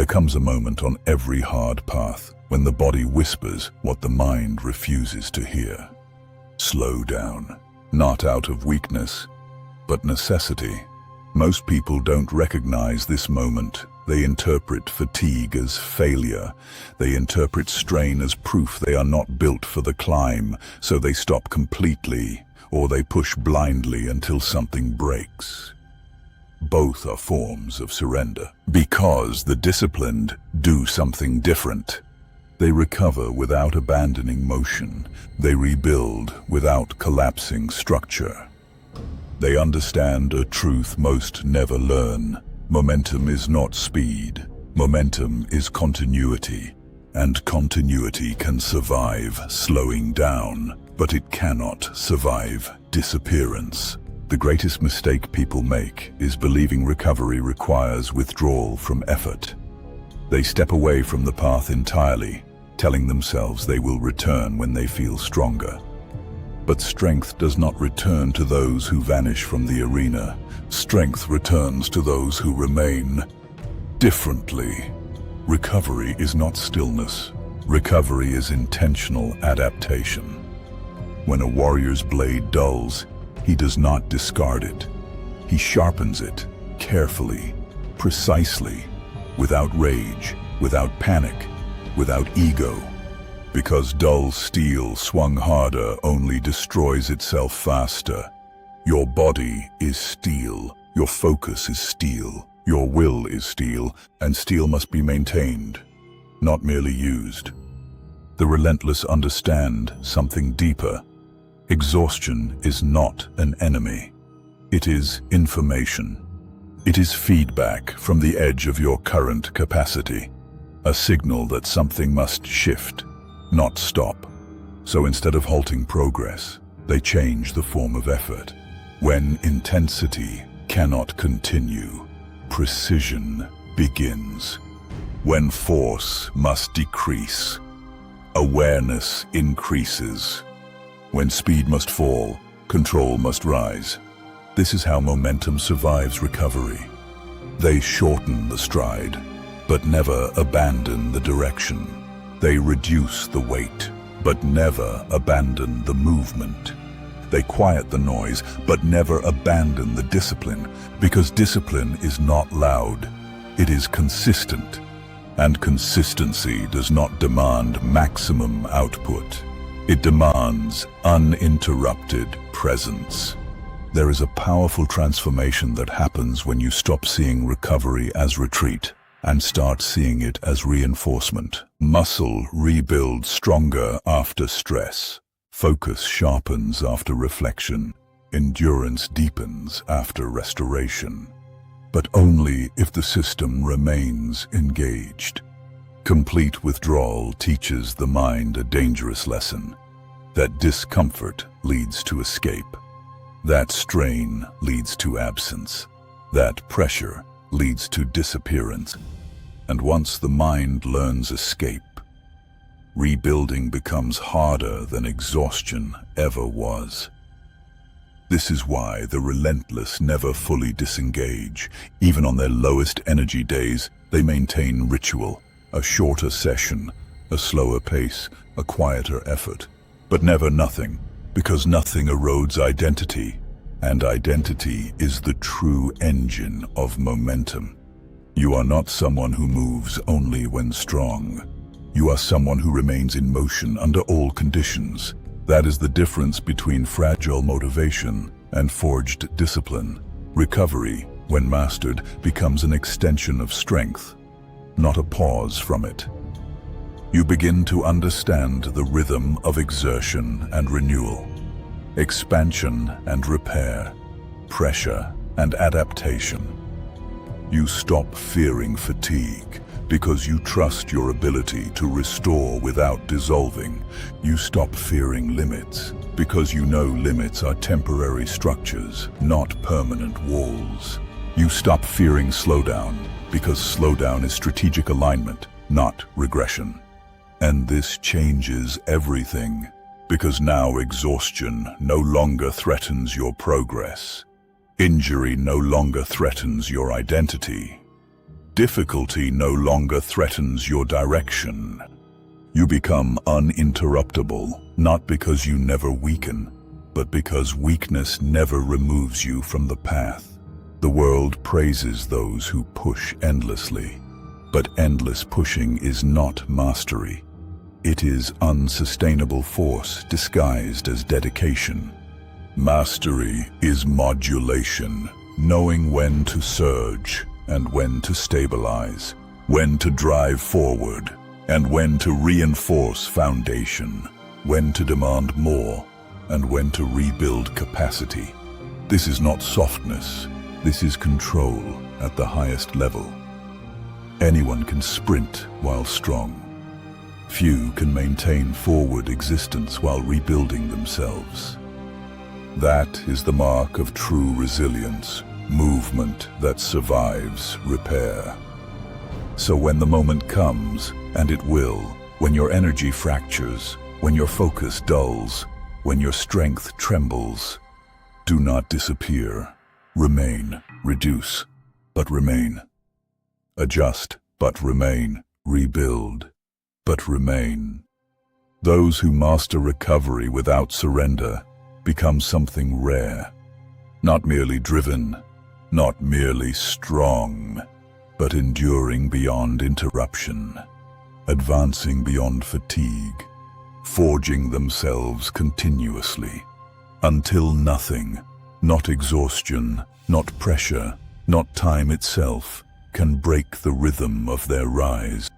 There comes a moment on every hard path when the body whispers what the mind refuses to hear. Slow down, not out of weakness, but necessity. Most people don't recognize this moment. They interpret fatigue as failure. They interpret strain as proof they are not built for the climb, so they stop completely, or they push blindly until something breaks. Both are forms of surrender, because the disciplined do something different. They recover without abandoning motion. They rebuild without collapsing structure. They understand a truth most never learn. Momentum is not speed. Momentum is continuity. And continuity can survive slowing down, but it cannot survive disappearance. The greatest mistake people make is believing recovery requires withdrawal from effort. They step away from the path entirely, telling themselves they will return when they feel stronger. But strength does not return to those who vanish from the arena. Strength returns to those who remain. Differently, recovery is not stillness. Recovery is intentional adaptation. When a warrior's blade dulls, he does not discard it. He sharpens it carefully, precisely, without rage, without panic, without ego. Because dull steel swung harder only destroys itself faster. Your body is steel, your focus is steel, your will is steel, and steel must be maintained, not merely used. The relentless understand something deeper. Exhaustion is not an enemy. It is information. It is feedback from the edge of your current capacity, a signal that something must shift, not stop. So instead of halting progress, they change the form of effort. When intensity cannot continue, precision begins. When force must decrease, awareness increases. When speed must fall, control must rise. This is how momentum survives recovery. They shorten the stride, but never abandon the direction. They reduce the weight, but never abandon the movement. They quiet the noise, but never abandon the discipline, because discipline is not loud. It is consistent, and consistency does not demand maximum output. It demands uninterrupted presence. There is a powerful transformation that happens when you stop seeing recovery as retreat and start seeing it as reinforcement. Muscle rebuilds stronger after stress. Focus sharpens after reflection. Endurance deepens after restoration. But only if the system remains engaged. Complete withdrawal teaches the mind a dangerous lesson. That discomfort leads to escape. That strain leads to absence. That pressure leads to disappearance. And once the mind learns escape, rebuilding becomes harder than exhaustion ever was. This is why the relentless never fully disengage. Even on their lowest energy days, they maintain ritual. A shorter session, a slower pace, a quieter effort. But never nothing, because nothing erodes identity, and identity is the true engine of momentum. You are not someone who moves only when strong. You are someone who remains in motion under all conditions. That is the difference between fragile motivation and forged discipline. Recovery, when mastered, becomes an extension of strength, not a pause from it. You begin to understand the rhythm of exertion and renewal, expansion and repair, pressure and adaptation. You stop fearing fatigue because you trust your ability to restore without dissolving. You stop fearing limits because you know limits are temporary structures, not permanent walls. You stop fearing slowdown because slowdown is strategic alignment, not regression. And this changes everything, because now exhaustion no longer threatens your progress. Injury no longer threatens your identity. Difficulty no longer threatens your direction. You become uninterruptible, not because you never weaken, but because weakness never removes you from the path. The world praises those who push endlessly, but endless pushing is not mastery. It is unsustainable force disguised as dedication. Mastery is modulation, knowing when to surge and when to stabilize, when to drive forward and when to reinforce foundation, when to demand more and when to rebuild capacity. This is not softness, this is control at the highest level. Anyone can sprint while strong. Few can maintain forward existence while rebuilding themselves. That is the mark of true resilience, movement that survives repair. So when the moment comes, and it will, when your energy fractures, when your focus dulls, when your strength trembles, do not disappear. Remain, reduce, but remain. Adjust, but remain. Rebuild, but remain. Those who master recovery without surrender become something rare. Not merely driven, not merely strong, but enduring beyond interruption, advancing beyond fatigue, forging themselves continuously, until nothing, not exhaustion, not pressure, not time itself, can break the rhythm of their rise.